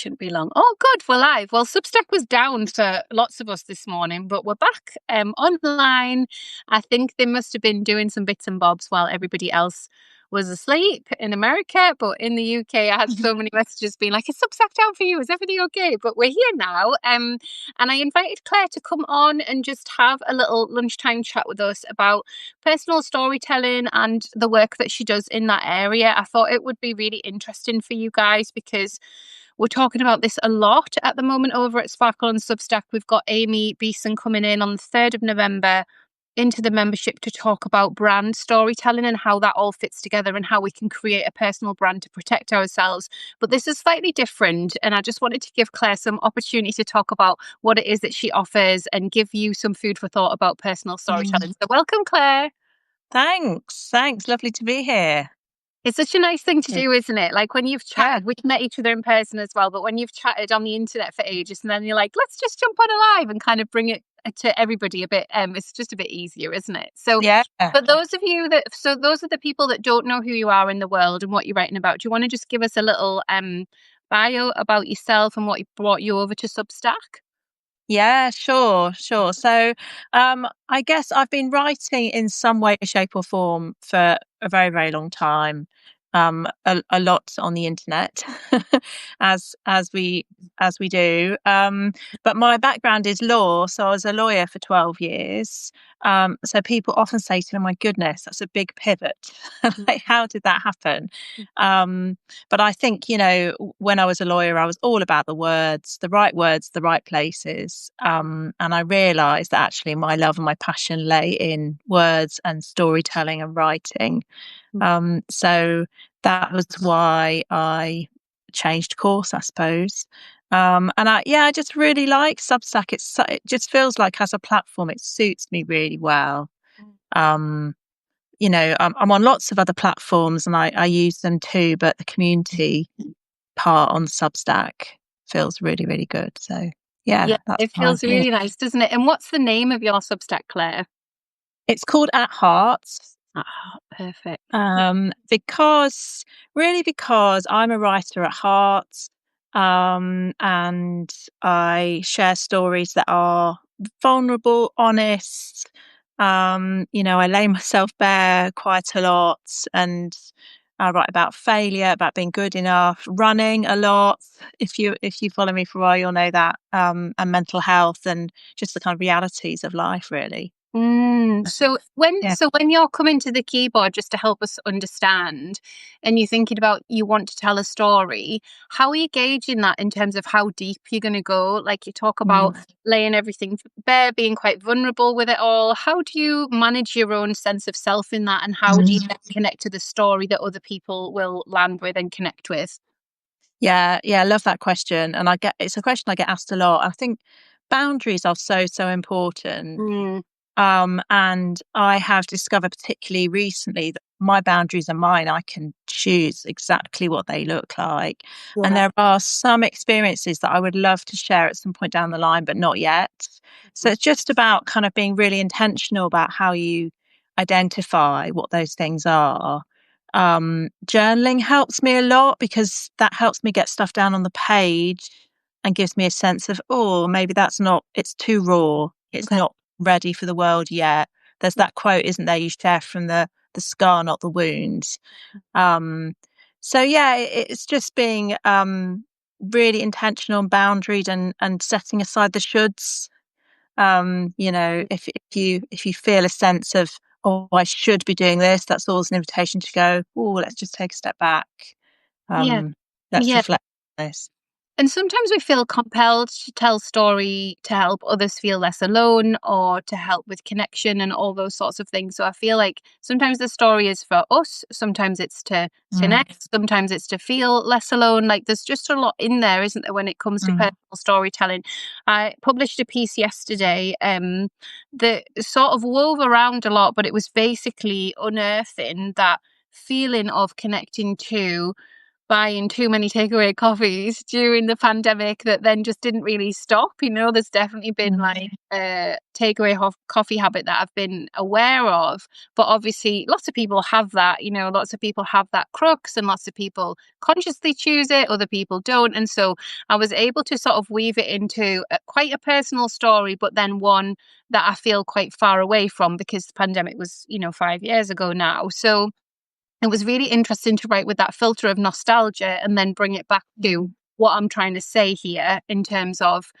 shouldn't be long. Oh, good, we're live. Well, Substack was down for lots of us this morning, but we're back online. I think they must have been doing some bits and bobs while everybody else was asleep in America. But in the UK, I had so many messages being like, "Is Substack down for you? Is everything okay?" But we're here now. And I invited Claire to come on and just have a little lunchtime chat with us about personal storytelling and the work that she does in that area. I thought it would be really interesting for you guys because we're talking about this a lot at the moment over at Sparkle and Substack. We've got Amy Beeson coming in on the 3rd of November into the membership to talk about brand storytelling and how that all fits together and how we can create a personal brand to protect ourselves. But this is slightly different, and I just wanted to give Claire some opportunity to talk about what it is that she offers and give you some food for thought about personal storytelling. So welcome, Claire. Thanks. Lovely to be here. It's such a nice thing to do, isn't it? Like when you've chatted, we've met each other in person as well, but when you've chatted on the internet for ages and then you're like, let's just jump on a live and kind of bring it to everybody a bit, it's just a bit easier, isn't it? So for those of you those are the people that don't know who you are in the world and what you're writing about. Do you want to just give us a little bio about yourself and what brought you over to Substack? Yeah, sure. So I guess I've been writing in some way, shape or form for a very, very long time. A lot on the internet, as we do. But my background is law, so I was a lawyer for 12 years. So people often say to me, "My goodness, that's a big pivot. Like, how did that happen?" But I think, when I was a lawyer, I was all about the words, the right places. And I realised that actually my love and my passion lay in words and storytelling and writing. So that was why I changed course, I suppose. And I just really like Substack. It just feels like as a platform, it suits me really well. I'm on lots of other platforms and I use them too, but the community part on Substack feels really, really good. So Yeah, that's it feels really nice, doesn't it? And what's the name of your Substack, Claire? It's called At Heart. Perfect. Because I'm a writer at heart, and I share stories that are vulnerable, honest. I lay myself bare quite a lot, and I write about failure, about being good enough, running a lot. If you follow me for a while, you'll know that, and mental health, and just the kind of realities of life, really. So when you're coming to the keyboard just to help us understand and you're thinking about you want to tell a story, how are you gauging that in terms of how deep you're going to go? Like you talk about laying everything bare, being quite vulnerable with it all. How do you manage your own sense of self in that, and how do you then connect to the story that other people will land with and connect with? Yeah, I love that question. And it's a question I get asked a lot. I think boundaries are so important. And I have discovered, particularly recently, that my boundaries are mine. I can choose exactly what they look like. Yeah. And there are some experiences that I would love to share at some point down the line, but not yet. So it's just about kind of being really intentional about how you identify what those things are. Journaling helps me a lot because that helps me get stuff down on the page and gives me a sense of, oh, maybe it's too raw. It's not ready for the world yet. There's that quote, isn't there? You share from the scar, not the wounds. It's just being really intentional and boundaried and setting aside the shoulds. If you feel a sense of, oh, I should be doing this, that's always an invitation to go, oh, let's just take a step back. Let's reflect on this. And sometimes we feel compelled to tell story to help others feel less alone or to help with connection and all those sorts of things. So I feel like sometimes the story is for us, sometimes it's to connect, sometimes it's to feel less alone. Like there's just a lot in there, isn't there, when it comes to personal storytelling. I published a piece yesterday that sort of wove around a lot, but it was basically unearthing that feeling of connecting to buying too many takeaway coffees during the pandemic that then just didn't really stop. There's definitely been like a takeaway coffee habit that I've been aware of. But obviously, lots of people have that. Lots of people have that crux, and lots of people consciously choose it. Other people don't. And so I was able to sort of weave it into quite a personal story, but then one that I feel quite far away from, because the pandemic was, 5 years ago now. So it was really interesting to write with that filter of nostalgia and then bring it back to what I'm trying to say here in terms of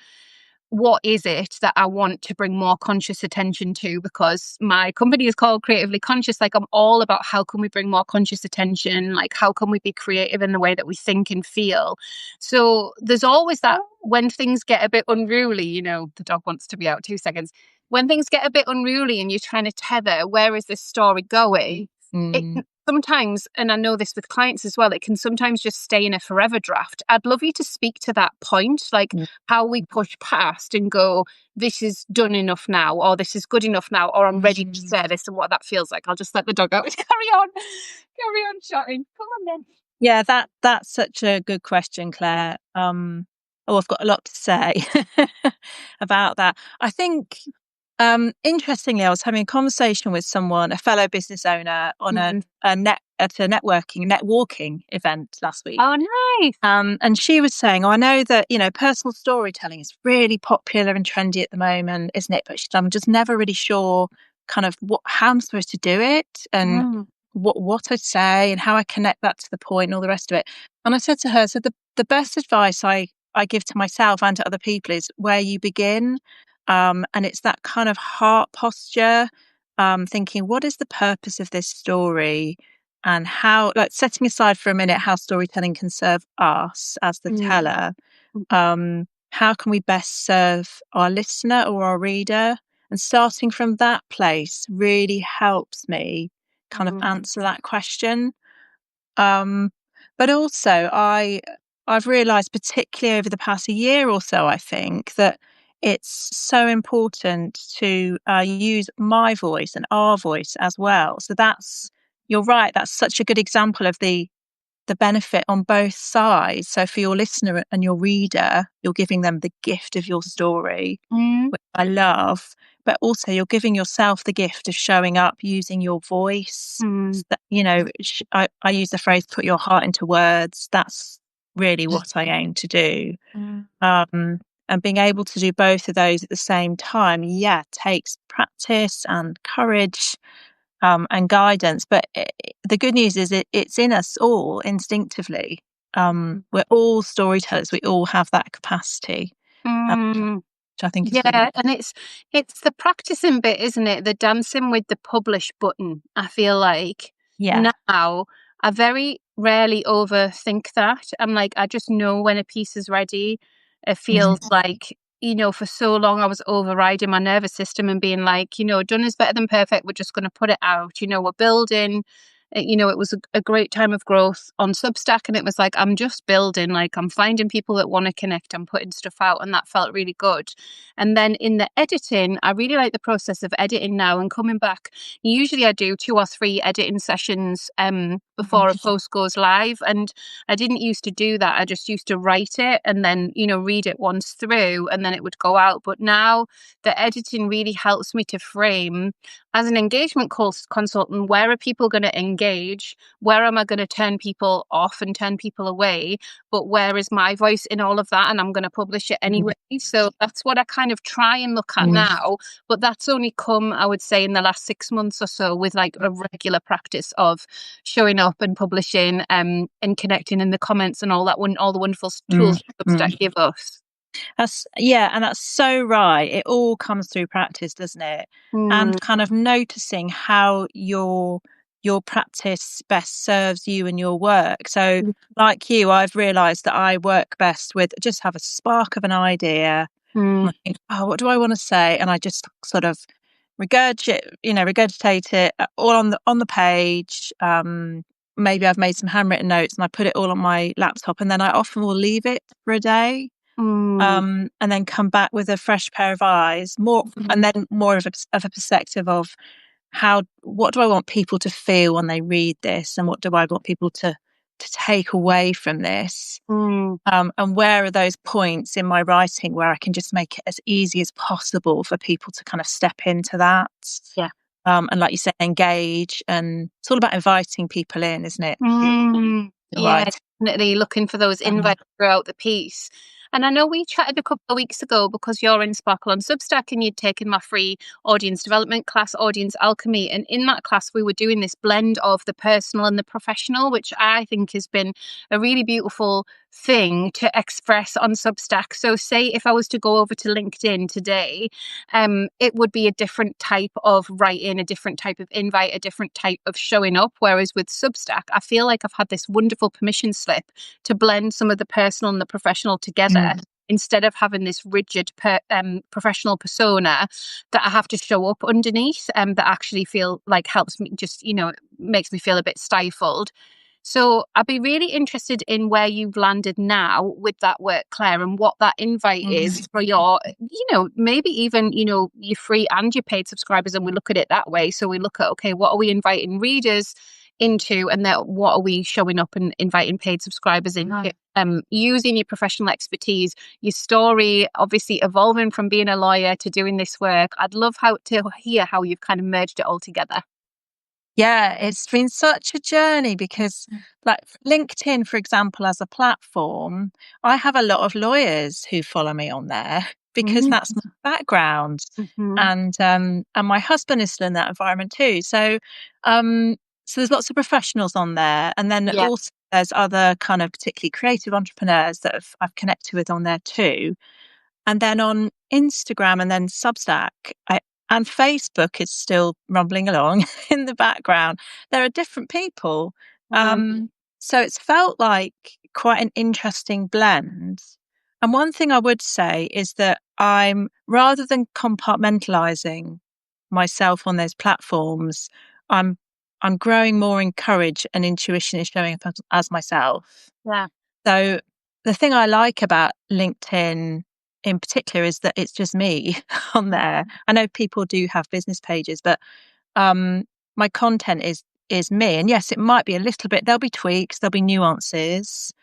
what is it that I want to bring more conscious attention to, because my company is called Creatively Conscious. Like, I'm all about how can we bring more conscious attention, like how can we be creative in the way that we think and feel. So there's always that when things get a bit unruly, the dog wants to be out 2 seconds. When things get a bit unruly and you're trying to tether, where is this story going? It sometimes, and I know this with clients as well, it can sometimes just stay in a forever draft. I'd love you to speak to that point, like how we push past and go, this is done enough now, or this is good enough now, or I'm ready to say this, and what that feels like. I'll just let the dog out. Carry on chatting. Come on then. Yeah, that's such a good question, Claire. I've got a lot to say about that. I think, interestingly, I was having a conversation with someone, a fellow business owner, on at a networking event last week. Oh, nice. And she was saying, I know that, personal storytelling is really popular and trendy at the moment, isn't it? But I'm just never really sure kind of how I'm supposed to do it, and what I'd say and how I connect that to the point and all the rest of it. And I said to her, so the best advice I give to myself and to other people is where you begin. And it's that kind of heart posture, thinking, what is the purpose of this story? And how, like, setting aside for a minute how storytelling can serve us as the teller, how can we best serve our listener or our reader? And starting from that place really helps me kind of answer that question. But also, I've realised, particularly over the past year or so, I think that it's so important to use my voice and our voice as well. So you're right. That's such a good example of the benefit on both sides. So for your listener and your reader, you're giving them the gift of your story, which I love, but also you're giving yourself the gift of showing up using your voice. So that, I use the phrase, put your heart into words. That's really what I aim to do. And being able to do both of those at the same time, takes practice and courage. And guidance, but the good news is it's in us all instinctively. We're all storytellers. We all have that capacity, which I think is really and it's the practicing bit, isn't it? The dancing with the publish button. I feel like now I very rarely overthink that. I'm like, I just know when a piece is ready. It feels like, for so long I was overriding my nervous system and being like, done is better than perfect. We're just going to put it out. We're building. It was a great time of growth on Substack, and it was like, I'm just building, like I'm finding people that want to connect, I'm putting stuff out, and that felt really good. And then in the editing, I really like the process of editing now and coming back. Usually I do 2 or 3 editing sessions before a post goes live, and I didn't used to do that. I just used to write it and then, read it once through, and then it would go out. But now the editing really helps me to frame, as an engagement consultant, where are people going to engage? Where am I going to turn people off and turn people away? But where is my voice in all of that? And I'm going to publish it anyway. So that's what I kind of try and look at now. But that's only come, I would say, in the last 6 months or so, with like a regular practice of showing up and publishing and connecting in the comments and all that all the wonderful tools that give us. And that's so right. It all comes through practice, doesn't it? And kind of noticing how your practice best serves you and your work. So like you, I've realized that I work best with just have a spark of an idea. And I think, what do I want to say? And I just sort of regurgitate it all on the page. Maybe I've made some handwritten notes and I put it all on my laptop, and then I often will leave it for a day. And then come back with a fresh pair of eyes, and then more of a perspective of what do I want people to feel when they read this, and what do I want people to to take away from this? Mm, And where are those points in my writing where I can just make it as easy as possible for people to kind of step into that? yeah. And like you say, engage. And it's all about inviting people in, isn't it? You're Yeah, right. definitely looking for those invites throughout the piece. And I know we chatted a couple of weeks ago because you're in Sparkle on Substack and you'd taken my free audience development class, Audience Alchemy. And in that class, we were doing this blend of the personal and the professional, which I think has been a really beautiful thing to express on Substack. So, say if I was to go over to LinkedIn today, it would be a different type of writing, a different type of invite, a different type of showing up. Whereas with Substack, I feel like I've had this wonderful permission slip to blend some of the personal and the professional together. Instead of having this rigid professional persona that I have to show up underneath, that actually feel like helps me just, makes me feel a bit stifled. So I'd be really interested in where you've landed now with that work, Claire, and what that invite is for your, maybe even, your free and your paid subscribers. And we look at it that way. So we look at, okay, what are we inviting readers into? And then what are we showing up and inviting paid subscribers into? Using your professional expertise, your story, obviously evolving from being a lawyer to doing this work. I'd love to hear how you've kind of merged it all together. Yeah, it's been such a journey because, like LinkedIn, for example, as a platform, I have a lot of lawyers who follow me on there because Mm-hmm. that's my background, Mm-hmm. and my husband is still in that environment too. So there's lots of professionals on there, and then Yeah. also there's other kind of particularly creative entrepreneurs that I've connected with on there too. And then on Instagram and then Substack, and Facebook is still rumbling along in the background. There are different people. So it's felt like quite an interesting blend. And one thing I would say is that I'm, rather than compartmentalizing myself on those platforms, I'm I'm growing more in courage and intuition in showing up as myself. Yeah. So the thing I like about LinkedIn in particular is that it's just me on there. I know people do have business pages, but um, my content is me. And yes, it might be a little bit. There'll be tweaks, there'll be nuances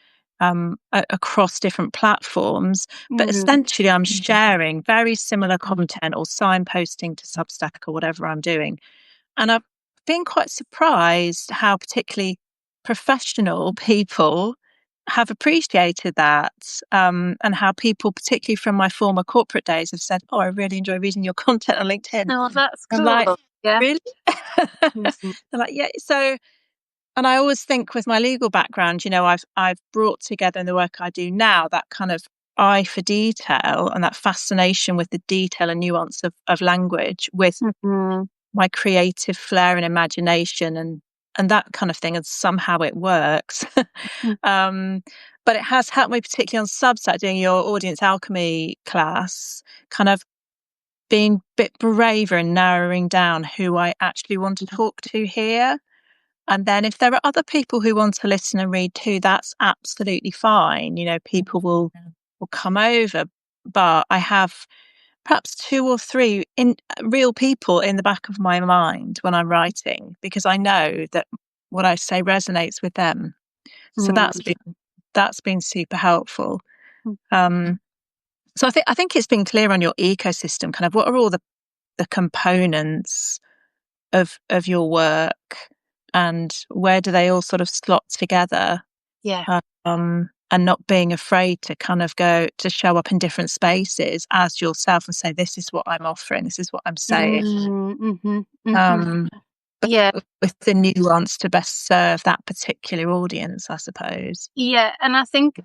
across different platforms, but Mm-hmm. essentially, I'm sharing very similar content or signposting to Substack or whatever I'm doing. And I've been quite surprised how particularly professional people have appreciated that, and how people, particularly from my former corporate days, have said, "Oh, I really enjoy reading your content on LinkedIn." Oh, that's I'm like, cool. Yeah. "Really?" Mhm. They're like, "Yeah." So, and I always think with my legal background, I've brought together in the work I do now that kind of eye for detail and that fascination with the detail and nuance of language with Mhm. my creative flair and imagination and that kind of thing, and somehow it works. um, but it has helped me, particularly on Substack, doing your audience alchemy class, kind of being a bit braver and narrowing down who I actually want to talk to here. And then if there are other people who want to listen and read too, that's absolutely fine. People will come over, but I have perhaps two or three in real people in the back of my mind when I'm writing, because I know that what I say resonates with them. So that's been super helpful. Um, so I think it's been clear on your ecosystem, kind of what are all the components of your work, and where do they all sort of slot together, Yeah. and not being afraid to kind of go to show up in different spaces as yourself and say, this is what I'm offering, this is what I'm saying, Mm-hmm. Mm-hmm. um, Yeah. with the nuance to best serve that particular audience, I suppose. Yeah. And I think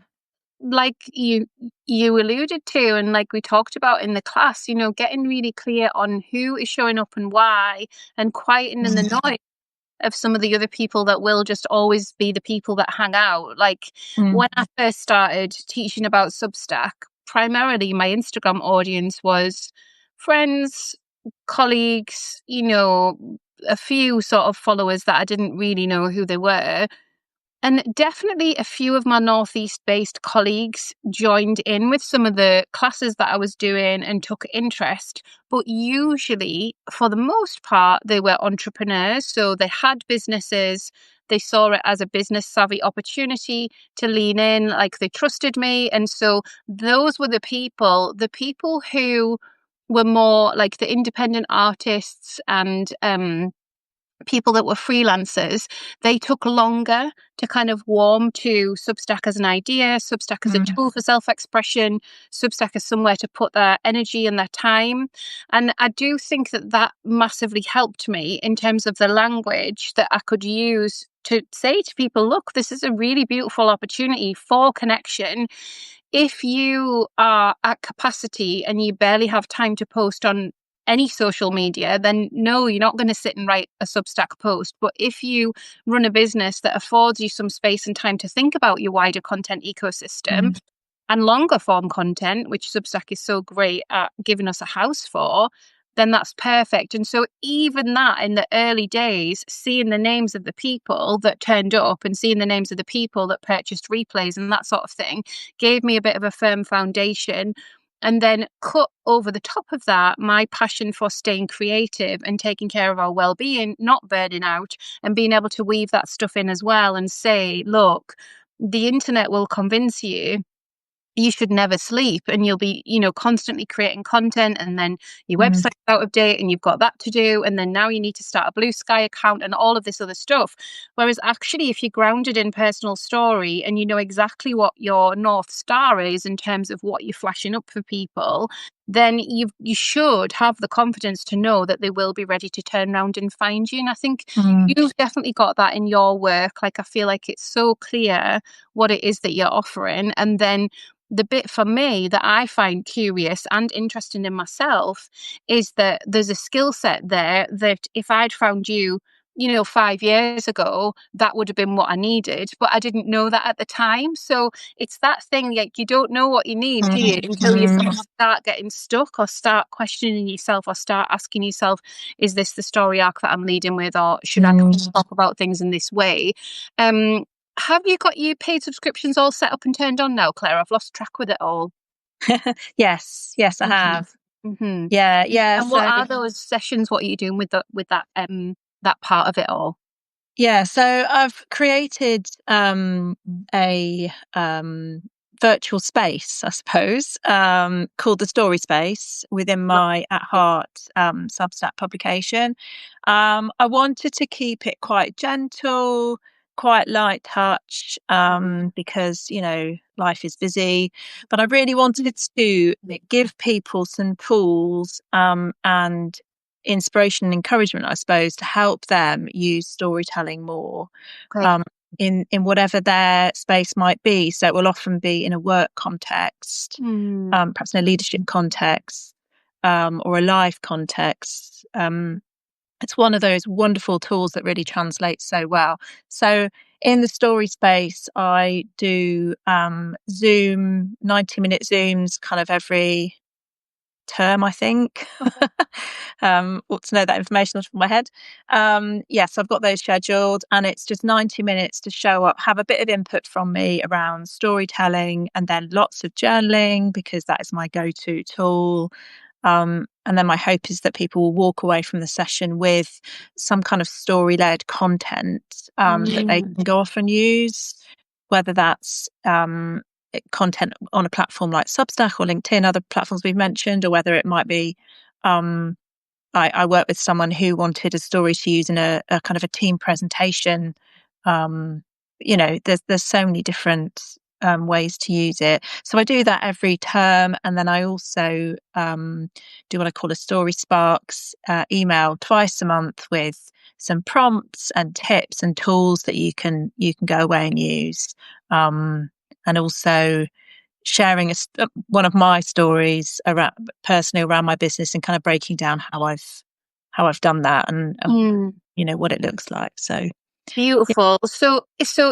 like you alluded to and like we talked about in the class, getting really clear on who is showing up and why, and quieting in the noise of some of the other people that will just always be the people that hang out. Like Mm. when I first started teaching about Substack, primarily my Instagram audience was friends, colleagues, a few sort of followers that I didn't really know who they were. And definitely a few of my Northeast based colleagues joined in with some of the classes that I was doing and took interest. But usually, for the most part, they were entrepreneurs. So they had businesses. They saw it as a business savvy opportunity to lean in, like they trusted me. And so those were the people who were more like the independent artists and people that were freelancers, they took longer to kind of warm to Substack as an idea, Substack as a Mm. tool for self expression, Substack as somewhere to put their energy and their time. And I do think that that massively helped me in terms of the language that I could use to say to people, look, this is a really beautiful opportunity for connection. If you are at capacity and you barely have time to post on any social media, then no, you're not going to sit and write a Substack post. But if you run a business that affords you some space and time to think about your wider content ecosystem Mm. and longer form content, which Substack is so great at giving us a house for, then that's perfect. And so even that in the early days, seeing the names of the people that turned up and seeing the names of the people that purchased replays and that sort of thing gave me a bit of a firm foundation. And then cut over the top of that, my passion for staying creative and taking care of our well-being, not burning out, and being able to weave that stuff in as well and say, look, the internet will convince you should never sleep, and you'll be, constantly creating content, and then your Mm. website's out of date and you've got that to do, and then now you need to start a Blue Sky account and all of this other stuff. Whereas actually, if you're grounded in personal story and you know exactly what your North Star is in terms of what you're flashing up for people, then you should have the confidence to know that they will be ready to turn around and find you. And I think Mm. you've definitely got that in your work. Like, I feel like it's so clear what it is that you're offering. And then the bit for me that I find curious and interesting in myself is that there's a skill set there that if I'd found you, 5 years ago, that would have been what I needed. But I didn't know that at the time. So it's that thing, like, you don't know what you need, do you, until you sort of Mm. start getting stuck or start questioning yourself or start asking yourself, is this the story arc that I'm leading with, or should I Mm. talk about things in this way? Um, have you got your paid subscriptions all set up and turned on now, Claire? I've lost track with it all. Yes, I Mm-hmm. have. Mm-hmm. Yeah, yeah. And what So are those sessions? What are you doing with that part of it all? yeah, so I've created a virtual space, I suppose, called the Story Space within my At Heart Substack publication. I wanted to keep it quite gentle, quite light touch, because life is busy. But I really wanted to give people some tools and inspiration and encouragement, I suppose, to help them use storytelling more Okay. um, in whatever their space might be. So it will often be in a work context, Mm. perhaps in a leadership context, or a life context. It's one of those wonderful tools that really translates so well. So in the story space, I do Zoom 90-minute Zooms kind of every term, I think. Ought to know that information off the top of my head. Yes, I've got those scheduled, and it's just 90 minutes to show up, have a bit of input from me around storytelling, and then lots of journaling because that is my go-to tool. And then my hope is that people will walk away from the session with some kind of story-led content that they can go off and use, whether that's content on a platform like Substack or LinkedIn, other platforms we've mentioned, or whether it might be um, I work with someone who wanted a story to use in a kind of a team presentation. Um, there's so many different ways to use it. So I do that every term, and then I also do what I call a Story Sparks email twice a month with some prompts and tips and tools that you can go away and use. And also sharing one of my stories around personally around my business and kind of breaking down how I've done that and Mm. what it looks like. So Beautiful. So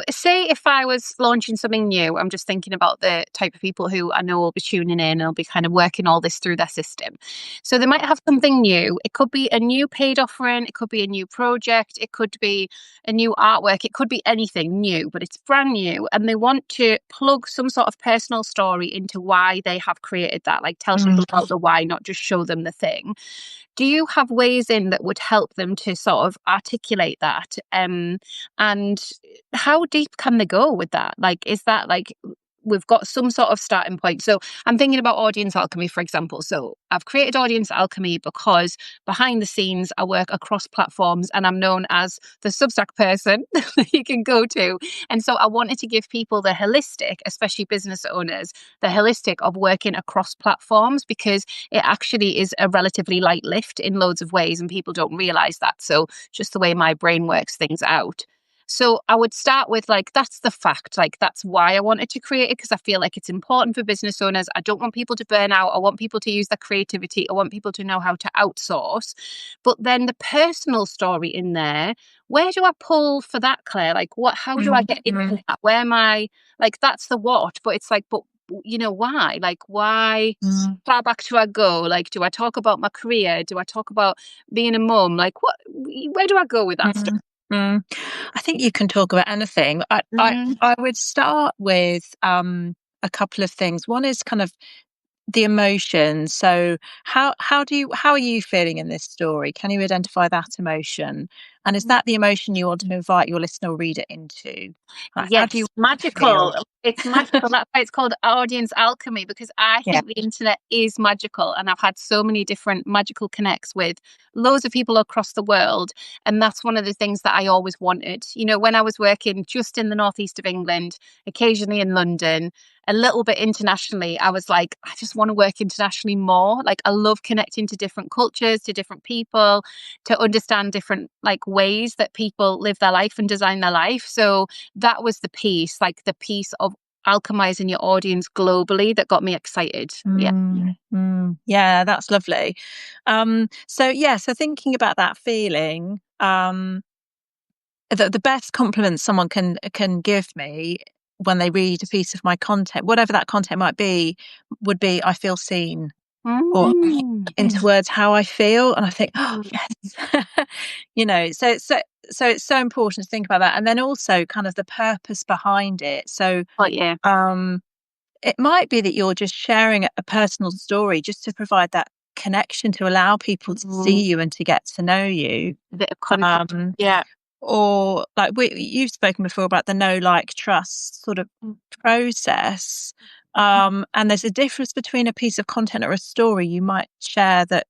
say if I was launching something new, I'm just thinking about the type of people who I know will be tuning in and will be kind of working all this through their system. So they might have something new. It could be a new paid offering, it could be a new project, it could be a new artwork, it could be anything new, but it's brand new. And they want to plug some sort of personal story into why they have created that, like tell Mm, people about the why, not just show them the thing. Do you have ways in that would help them to sort of articulate that? And how deep can they go with that? Like, is that like we've got some sort of starting point? So I'm thinking about audience alchemy, for example. So I've created audience alchemy because behind the scenes, I work across platforms and I'm known as the Substack person that you can go to. And so I wanted to give people the holistic, especially business owners, the holistic of working across platforms because it actually is a relatively light lift in loads of ways and people don't realize that. So just the way my brain works things out. So I would start with like, that's the fact. Like, that's why I wanted to create it because I feel like it's important for business owners. I don't want people to burn out. I want people to use their creativity. I want people to know how to outsource. But then the personal story in there, where do I pull for that, Claire? Like, how do I mm, get into mm, that? Where am I? Like, that's the what, but it's like, but why? Like, why? mm, Far back do I go? Like, do I talk about my career? Do I talk about being a mum? Like, where do I go with that stuff? mm, mm. I think you can talk about anything. Mm, I would start with a couple of things. One is kind of the emotion. So how are you feeling in this story? Can you identify that emotion? And is that the emotion you want to invite your listener or reader into? How do you yes, feel? magical. It's magical. That's why it's called audience alchemy because I Yeah. think the internet is magical. And I've had so many different magical connects with loads of people across the world. And that's one of the things that I always wanted. When I was working just in the northeast of England, occasionally in London, a little bit internationally, I was like, I just want to work internationally more. Like, I love connecting to different cultures, to different people, to understand different like ways that people live their life and design their life. So that was the piece, like the piece of alchemizing your audience globally that got me excited. Yeah. Yeah, that's lovely. So thinking about that feeling, the best compliment someone can give me when they read a piece of my content, whatever that content might be, would be I feel seen, or Mm. into words how I feel, and I think, oh yes, so it's so important to think about that, and then also kind of the purpose behind it. So Oh yeah. um, it might be that you're just sharing a personal story just to provide that connection to allow people to see Mm. you and to get to know you. A bit of context. Um, Yeah. or like you've spoken before about the know like trust sort of process, and there's a difference between a piece of content or a story you might share that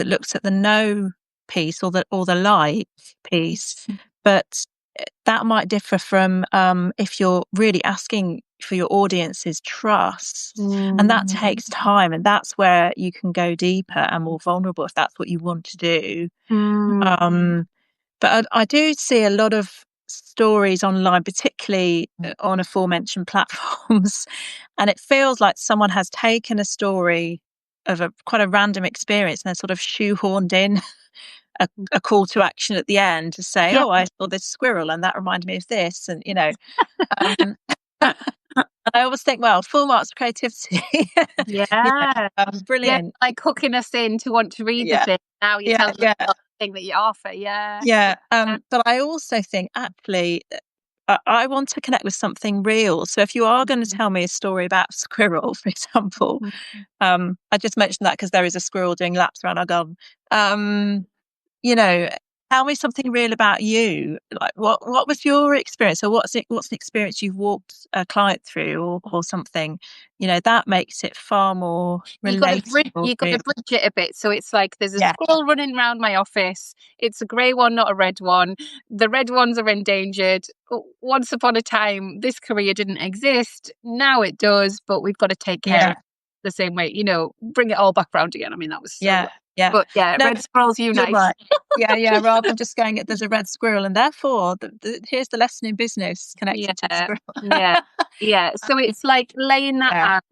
looks at the know piece or the like piece, but that might differ from if you're really asking for your audience's trust, and Mm. that takes time, and that's where you can go deeper and more vulnerable if that's what you want to do. Mm. um but I do see a lot of stories online, particularly on aforementioned platforms, and it feels like someone has taken a story of a quite a random experience and then sort of shoehorned in a call to action at the end to say, Yeah. "Oh, I saw this squirrel, and that reminded me of this," and um, I always think, well, full marks for creativity. Yeah. Yeah. Brilliant. Like hooking us in to want to read the Yeah, thing. Now you're yeah, telling us yeah. about the thing that you offer. Yeah. Yeah, Yeah. but I also think actually I want to connect with something real. So if you are going to tell me a story about a squirrel, for example, Mhm. I just mentioned that because there is a squirrel doing laps around our garden. Um, you know, tell me something real about you. Like what was your experience, or what's an experience you've walked a client through, or something. That makes it far more You got to relatable. you got to bridge it a bit. So it's like there's a Yeah, squirrel running around my office. It's a grey one, not a red one. The red ones are endangered. Once upon a time, this career didn't exist. Now it does, but we've got to take care yeah, of it the same way. Bring it all back round again. I mean, that was so. yeah, yeah. But yeah, No, red squirrels you're unite. right. Yeah, yeah. Rather than just going, there's a red squirrel, and therefore, here's the lesson in business connected to the Yeah, squirrel. yeah, yeah. So it's like laying that Yeah. out.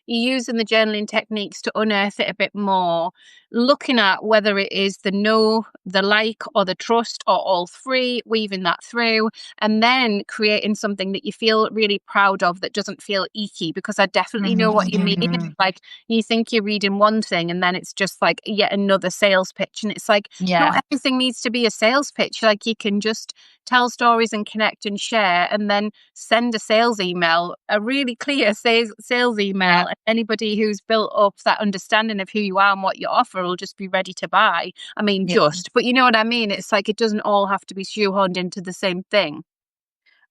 You're using the journaling techniques to unearth it a bit more, looking at whether it is the no, the like, or the trust, or all three, weaving that through, and then creating something that you feel really proud of that doesn't feel icky. Because I definitely know what you mean. Mm. Like, you think you're reading one thing and then it's just like yet another sales pitch. And it's like, not Yeah, everything needs to be a sales pitch. Like, you can just tell stories and connect and share, and then send a sales email, a really clear sales email. yeah, And anybody who's built up that understanding of who you are and what you offer will just be ready to buy. I mean, yeah. but you know what I mean? It's like, it doesn't all have to be shoehorned into the same thing.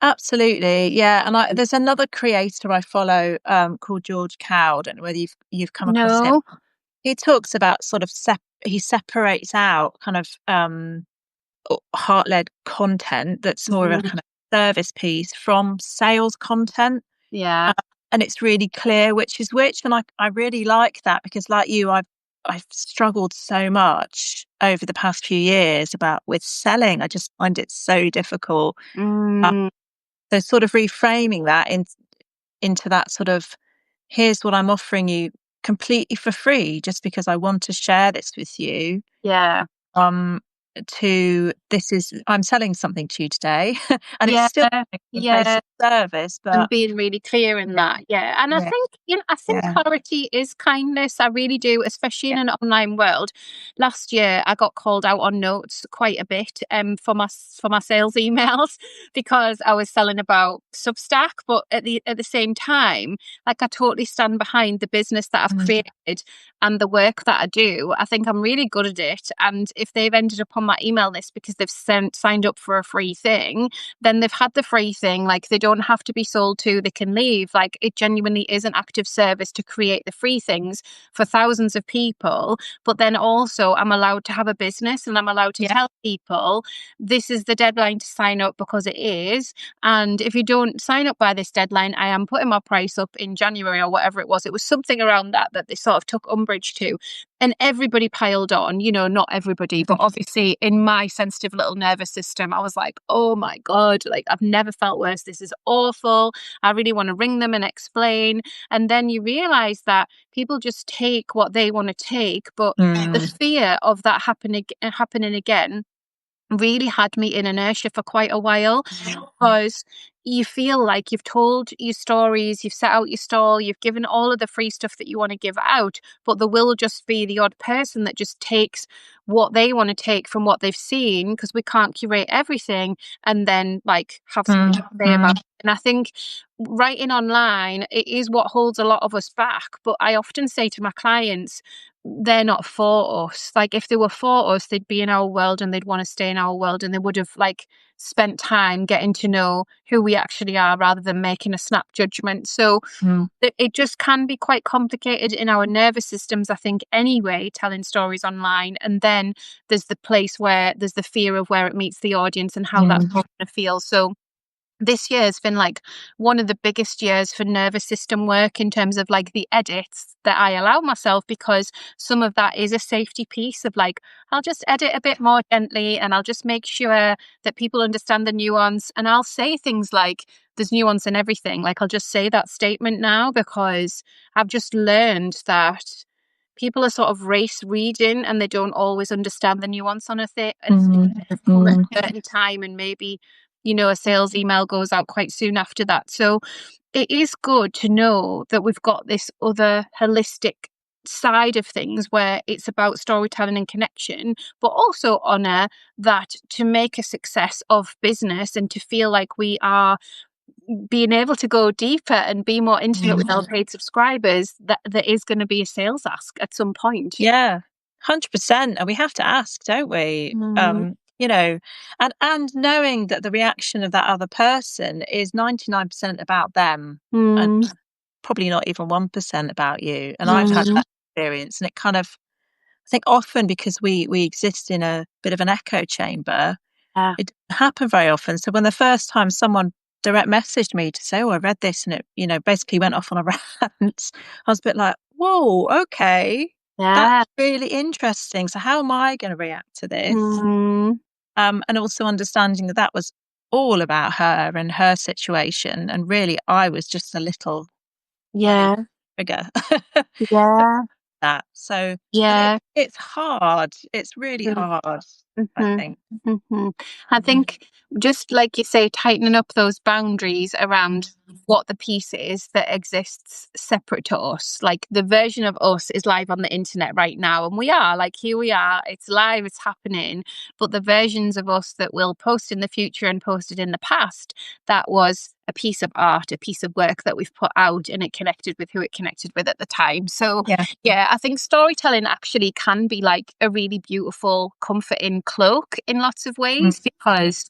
Absolutely, yeah. And there's another creator I follow called George Cow. I don't know whether you've come across him. No. He talks about sort of he separates out kind of heart-led content that's more of a Mhm. kind of service piece from sales content. Yeah. Uh, and it's really clear which is which. And I really like that because, like you, I've struggled so much over the past few years about with selling. I just find it so difficult. Uh, Mm, so sort of reframing that into that sort of, here's what I'm offering you completely for free, just because I want to share this with you. yeah. Um, to this is I'm selling something to you today, and it's Yeah. still a Yeah. basic service, And but being really clear in yeah, that. Yeah. And yeah, I think yeah, clarity is kindness. I really do, especially yeah. in an online world. Last year I got called out on notes quite a bit for my sales emails because I was selling about Substack, but at the same time, like, I totally stand behind the business that I've Mm, created and the work that I do. I think I'm really good at it. And if they've ended up on my email list because they've signed up for a free thing, then they've had the free thing. Like, they don't have to be sold to, they can leave. Like, it genuinely is an active service to create the free things for thousands of people. But then also, I'm allowed to have a business and I'm allowed to yeah, tell people this is the deadline to sign up, because it is. And if you don't sign up by this deadline, I am putting my price up in January, or whatever it was. It was something around that they sort of took umbrage to. And everybody piled on, not everybody, but obviously in my sensitive little nervous system, I was like, oh my God, like, I've never felt worse. This is awful. I really want to ring them and explain. And then you realize that people just take what they want to take. But the mm, fear of that happening again really had me in inertia for quite a while, because you feel like you've told your stories, you've set out your stall, you've given all of the free stuff that you want to give out, but there will just be the odd person that just takes what they want to take from what they've seen, because we can't curate everything, and then, like, have something mm, to say about mm, it. And I think writing online, it is what holds a lot of us back. But I often say to my clients, they're not for us. Like, if they were for us, they'd be in our world and they'd want to stay in our world, and they would have, like, spent time getting to know who we actually are rather than making a snap judgment. So mm, it just can be quite complicated in our nervous systems, I think, anyway, telling stories online. And then there's the place where there's the fear of where it meets the audience and how that's mm, going to feel. So this year has been, like, one of the biggest years for nervous system work in terms of, like, the edits that I allow myself, because some of that is a safety piece of, like, I'll just edit a bit more gently and I'll just make sure that people understand the nuance, and I'll say things like, there's nuance in everything. Like, I'll just say that statement now, because I've just learned that people are sort of race reading and they don't always understand the nuance on a thing at mm, a mm, certain time, and maybe, a sales email goes out quite soon after that. So it is good to know that we've got this other holistic side of things where it's about storytelling and connection, but also honor that to make a success of business and to feel like we are being able to go deeper and be more intimate with our mm. paid subscribers, that there is going to be a sales ask at some point. Yeah, 100%. And we have to ask, don't we? Mm, And knowing that the reaction of that other person is 99% about them and mm, probably not even 1% about you. And I've had mm, that experience, and it kind of, I think often because we exist in a bit of an echo chamber, yeah, it doesn't happen very often. So when the first time someone direct messaged me to say, "Oh, I read this," and it, basically went off on a rant, I was a bit like, "Whoa, okay, that's yeah. really interesting. So how am I going to react to this?" Mm, And also understanding that that was all about her and her situation, and really I was just a little bloody yeah, trigger. yeah. That. So, and Yeah. it's hard. It's really hard, I Mm-hmm. think. Mm-hmm. I think just like you say, tightening up those boundaries around what the piece is that exists separate to us. Like the version of us is live on the internet right now, and we are like, here we are, it's live, it's happening. But the versions of us that will post in the future and posted in the past, that was a piece of art, a piece of work that we've put out, and it connected with who it connected with at the time. So Yeah. yeah, I think storytelling actually can be like a really beautiful, comforting cloak in lots of ways because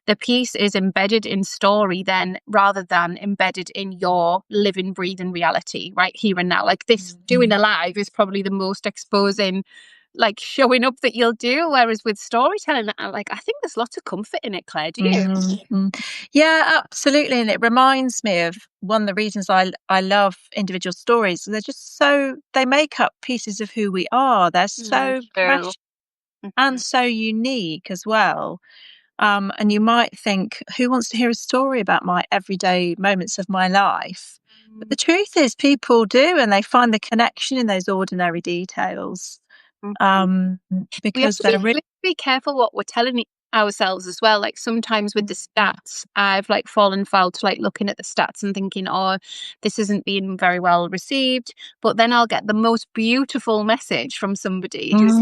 the piece is embedded in story then rather than embedded in your living, breathing reality right here and now. Like this doing a live is probably the most exposing, like showing up that you'll do. Whereas with storytelling, like I think there's lots of comfort in it, Claire. Do you? Yeah, absolutely. And it reminds me of one of the reasons I love individual stories. They're just so, they make up pieces of who we are. They're so True. precious and so unique as well. And you might think, who wants to hear a story about my everyday moments of my life? But the truth is, people do, and they find the connection in those ordinary details. Mhm. Um, We have because to be they're we really, have to be careful what we're telling ourselves as well. Like sometimes with the stats, I've like fallen foul to like looking at the stats and thinking, oh, this isn't being very well received. But then I'll get the most beautiful message from somebody who's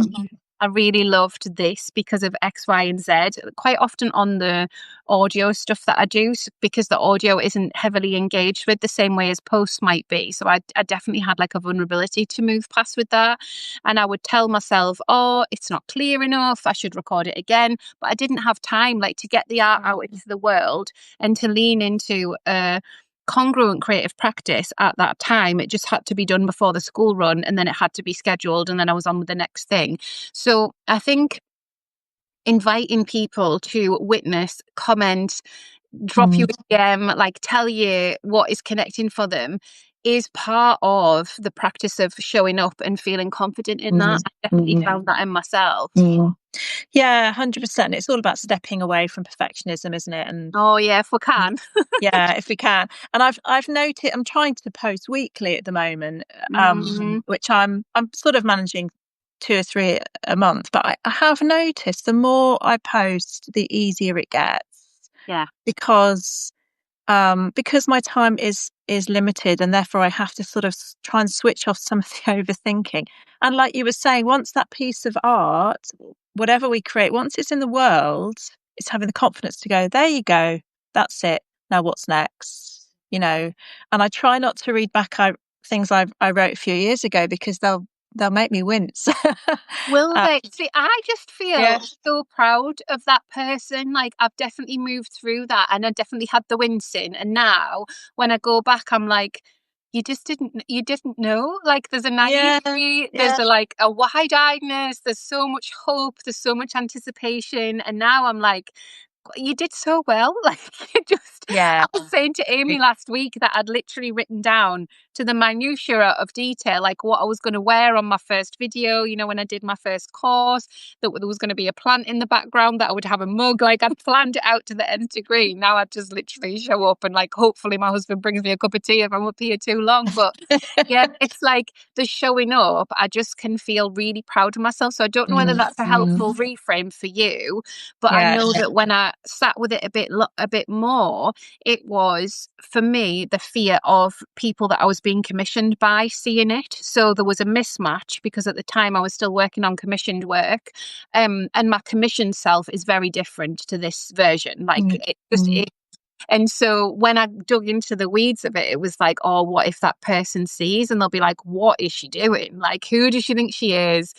I really loved this because of X, Y, and Z. Quite often on the audio stuff that I do, because the audio isn't heavily engaged with the same way as posts might be. So I definitely had like a vulnerability to move past with that. And I would tell myself, oh, it's not clear enough. I should record it again. But I didn't have time like to get the art out into the world and to lean into a congruent creative practice at that time. It just had to be done before the school run and then it had to be scheduled and then I was on with the next thing. So I think inviting people to witness, comment, drop you a DM, like tell you what is connecting for them is part of the practice of showing up and feeling confident in that. I definitely found that in myself. yeah, 100%. It's all about stepping away from perfectionism, isn't it? And Oh yeah, if we can. yeah, if we can. And I've noted I'm trying to post weekly at the moment, Mm, which I'm sort of managing 2 or 3 a month. But I have noticed the more I post, the easier it gets yeah. because my time is limited, and therefore I have to sort of try and switch off some of the overthinking. And like you were saying, once that piece of art, whatever we create, once it's in the world, it's having the confidence to go, there you go, that's it. Now what's next? And I try not to read back things I wrote a few years ago because they'll make me wince. Will uh, they? See, I just feel yeah, so proud of that person. Like I've definitely moved through that and I definitely had the wincing. And now when I go back, I'm like, you didn't know. Like there's a yeah, naivety, there's yeah, a wide-eyedness, there's so much hope, there's so much anticipation. And now I'm like, you did so well. Like you just, yeah. I was saying to Amy last week that I'd literally written down to the minutiae of detail, like what I was going to wear on my first video, when I did my first course, that there was going to be a plant in the background, that I would have a mug. Like I'd planned it out to the nth degree. Now I just literally show up and like, hopefully my husband brings me a cup of tea if I'm up here too long. But yeah, it's like the showing up, I just can feel really proud of myself. So I don't know whether that's a helpful reframe for you, but I Yeah. know that when I sat with it a bit more, it was for me the fear of people that I was being commissioned by seeing it. So there was a mismatch because at the time I was still working on commissioned work, and my commissioned self is very different to this version. Like it just is. And so when I dug into the weeds of it, it was like, oh, what if that person sees and they'll be like, what is she doing? Like, who does she think she is?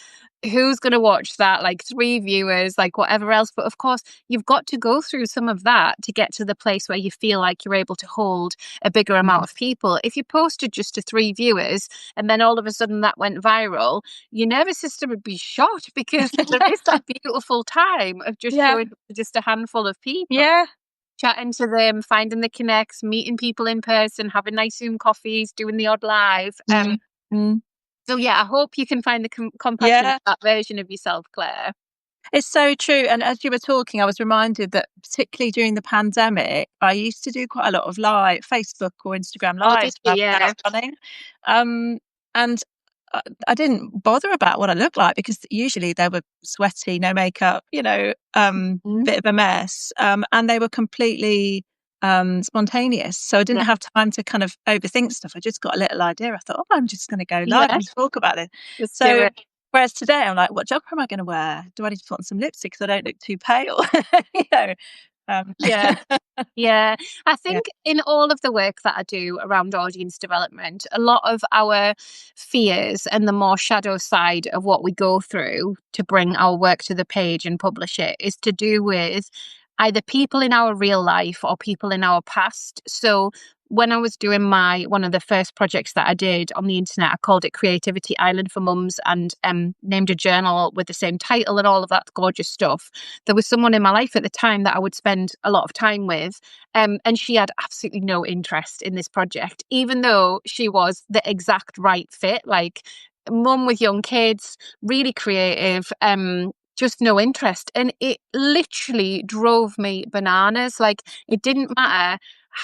Who's going to watch that? Like 3 viewers, like whatever else. But of course, you've got to go through some of that to get to the place where you feel like you're able to hold a bigger amount of people. If you posted just to 3 viewers and then all of a sudden that went viral, your nervous system would be shot because there is that beautiful time of just Yeah. showing just a handful of people, Yeah. chatting to them, finding the connects, meeting people in person, having nice Zoom coffees, doing the odd live. Mm. So yeah, I hope you can find the compassion in Yeah. that version of yourself, Claire. It's so true. And as you were talking, I was reminded that particularly during the pandemic, I used to do quite a lot of live Facebook or Instagram Oh, did lives you? when I was Yeah. running. Um, and I didn't bother about what I looked like because usually they were sweaty, no makeup, Mm. bit of a mess. And they were completely spontaneous. So I didn't Yeah, have time to kind of overthink stuff. I just got a little idea. I thought, oh, I'm just going to go live yeah, and talk about it. let's do So it. whereas today I'm like, what jumper am I going to wear? Do I need to put on some lipstick so I don't look too pale? you know. Um, Yeah. Yeah, I yeah. think in all of the work that I do around audience development, a lot of our fears and the more shadow side of what we go through to bring our work to the page and publish it is to do with either people in our real life or people in our past. So when I was doing one of the first projects that I did on the internet, I called it Creativity Island for Mums and named a journal with the same title and all of that gorgeous stuff. There was someone in my life at the time that I would spend a lot of time with, and she had absolutely no interest in this project, even though she was the exact right fit, like mum with young kids, really creative, just no interest. And it literally drove me bananas. Like, it didn't matter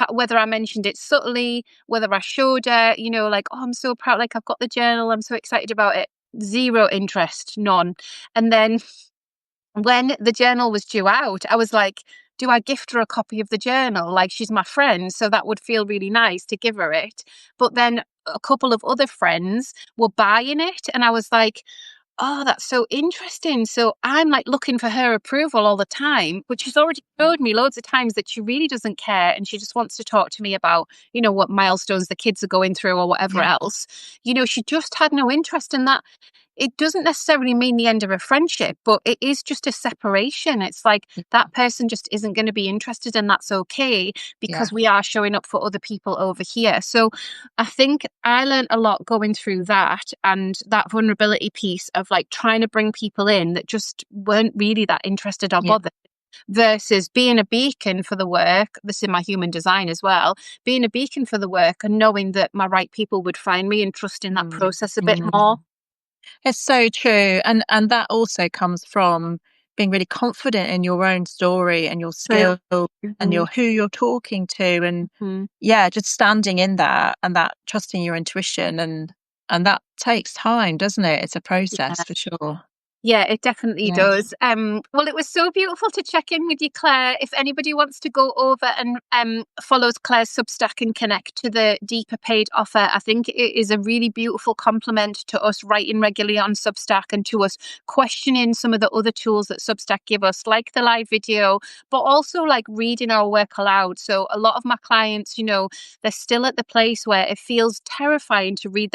whether I mentioned it subtly, whether I showed her, like, oh, I'm so proud, like, I've got the journal, I'm so excited about it. Zero interest, none. And then when the journal was due out, I was like, do I gift her a copy of the journal? Like, she's my friend, so that would feel really nice to give her it. But then a couple of other friends were buying it, and I was like, oh, that's so interesting. So I'm like looking for her approval all the time, but she's already showed me loads of times that she really doesn't care and she just wants to talk to me about, what milestones the kids are going through or whatever Yeah. else. She just had no interest in that. It doesn't necessarily mean the end of a friendship, but it is just a separation. It's like that person just isn't going to be interested, and that's okay Yeah. because we are showing up for other people over here. So I think I learned a lot going through that and that vulnerability piece of like trying to bring people in that just weren't really that interested or Yeah. bothered. Versus being a beacon for the work, this is my human design as well, being a beacon for the work and knowing that my right people would find me and trust in that Mm. process a bit Mm. more. It's so true. And that also comes from being really confident in your own story and your True. skill and Mhm. who you're talking to. And Mhm. yeah, just standing in that and that trusting your intuition and that takes time, doesn't it? It's a Yeah. process for sure. Yeah, it definitely Yeah. does. Well, it was so beautiful to check in with you, Claire. If anybody wants to go over and follows Claire's Substack and connect to the deeper paid offer, I think it is a really beautiful compliment to us writing regularly on Substack and to us questioning some of the other tools that Substack give us, like the live video, but also like reading our work aloud. So a lot of my clients, they're still at the place where it feels terrifying to read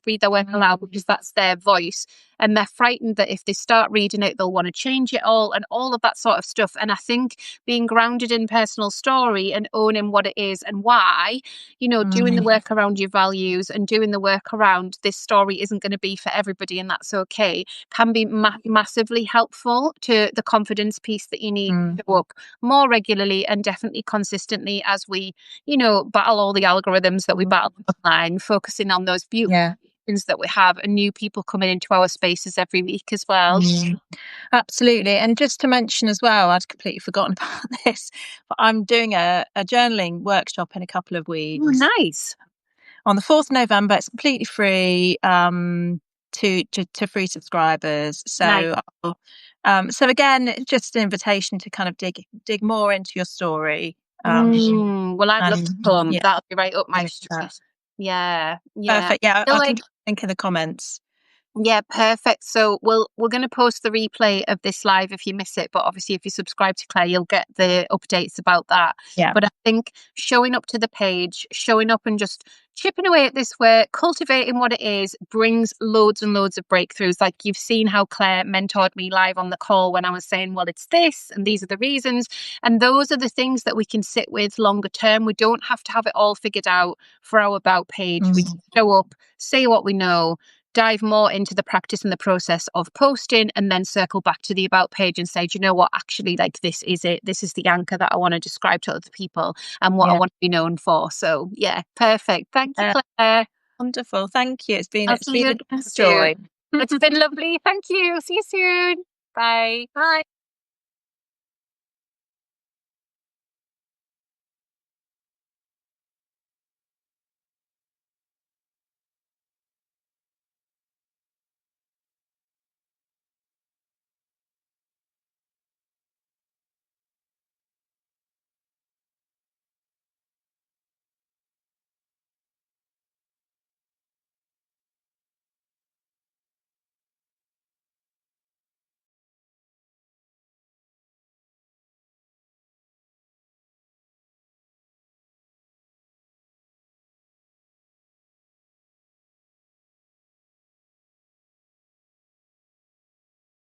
read their work aloud because that's their voice, and they're frightened that if they start reading it, they'll want to change it all of that sort of stuff. And I think being grounded in personal story and owning what it is and why, doing the Mm. work around your values and doing the work around this story isn't going to be for everybody and that's okay, can be massively helpful to the confidence piece that you need Mm. to show up more regularly and definitely consistently as we, battle all the algorithms that we battle online, focusing on those beautiful Yeah. that we have and new people coming into our spaces every week as well. Mm. Absolutely. And just to mention as well, I'd completely forgotten about this, but I'm doing a journaling workshop in a couple of Oh, weeks nice. on the 4th of November. It's completely free to free subscribers. Nice. So again, it's just an invitation to kind of dig more into your story. Well, I'd love to And come. yeah, That'll be right up my do that. street. Yeah, yeah. Perfect. Yeah, I feel I can like drop a link in the comments. Yeah, perfect. So we're going to post the replay of this live if you miss it, but obviously if you subscribe to Claire, you'll get the updates about that. Yeah. But I think showing up to the page, showing up and just chipping away at this work, cultivating what it is, brings loads and loads of breakthroughs. Like you've seen how Claire mentored me live on the call when I was saying, well, it's this and these are the reasons. And those are the things that we can sit with longer term. We don't have to have it all figured out for our about page. We Mm. can show up, say what we know, dive more into the practice and the process of posting, and then circle back to the about page and say, do you know what, actually, like, this is it. This is the anchor that I want to describe to other people and what I Yeah. want to be known for. So yeah, perfect. Thank you, Uh, Claire. Wonderful. Thank you. It's been I'll it's see been you a again soon. joy. It's been lovely. Thank you. See you soon. Bye. Bye.